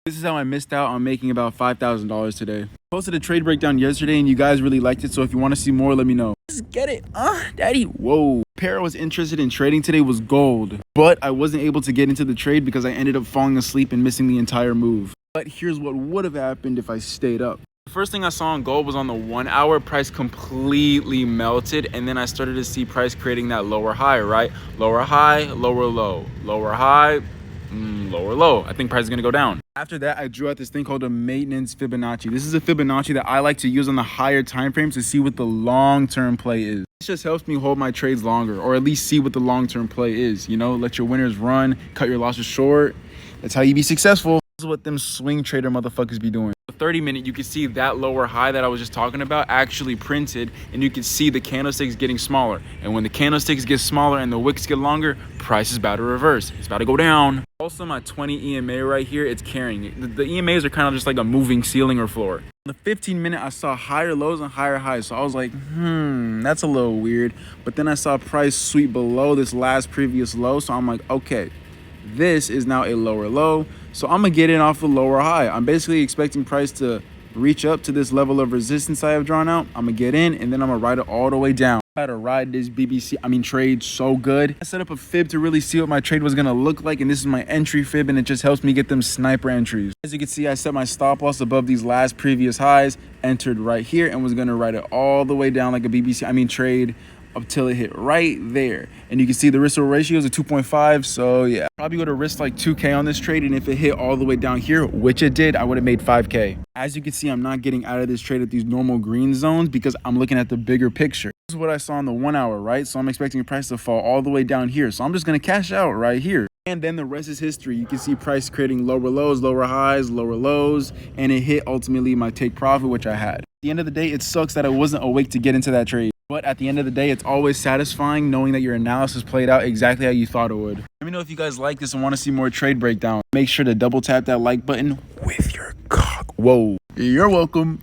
This is how I missed out on making about $5,000 today. Posted a trade breakdown yesterday and you guys really liked it, so if you want to see more, let me know. Let's get it, daddy. Whoa. Pair I was interested in trading today was gold, but I wasn't able to get into the trade because I ended up falling asleep and missing the entire move. But here's what would have happened if I stayed up. The first thing I saw on gold was on the 1 hour, price completely melted, and then I started to see price creating that lower high, right? Lower high, lower low, lower high, lower low. I think price is gonna go down. After that, I drew out this thing called a maintenance Fibonacci. This is a Fibonacci that I like to use on the higher time frames to see what the long-term play is. This just helps me hold my trades longer, or at least see what the long-term play is. You know, let your winners run, cut your losses short. That's how you be successful. This is what them swing trader motherfuckers be doing. The 30-minute, you can see that lower high that I was just talking about actually printed, and you can see the candlesticks getting smaller. And when the candlesticks get smaller and the wicks get longer, price is about to reverse. It's about to go down. Also, my 20 EMA right here, it's carrying it. The EMAs are kind of just like a moving ceiling or floor. On the 15-minute, I saw higher lows and higher highs, so I was like, that's a little weird. But then I saw price sweep below this last previous low, so I'm like, okay, this is now a lower low, so I'm gonna get in off the lower high. I'm basically expecting price to reach up to this level of resistance I have drawn out. I'm gonna get in, and then I'm gonna ride it all the way down. I had to ride this trade so good. I set up a fib to really see what my trade was gonna look like, and this is my entry fib, and it just helps me get them sniper entries. As you can see, I set my stop loss above these last previous highs, entered right here, and was gonna ride it all the way down like a trade up till it hit right there. And you can see the risk to ratio is a 2.5, so yeah, probably would have risked like 2K on this trade, and if it hit all the way down here, which it did, I would have made 5K. As you can see, I'm not getting out of this trade at these normal green zones because I'm looking at the bigger picture. This is what I saw in the 1 hour, right? So I'm expecting the price to fall all the way down here, so I'm just gonna cash out right here. And then the rest is history. You can see price creating lower lows, lower highs, lower lows, and it hit ultimately my take profit, which I had. At the end of the day, it sucks that I wasn't awake to get into that trade. But at the end of the day, it's always satisfying knowing that your analysis played out exactly how you thought it would. Let me know if you guys like this and want to see more trade breakdown. Make sure to double tap that like button with your cock. Whoa. You're welcome.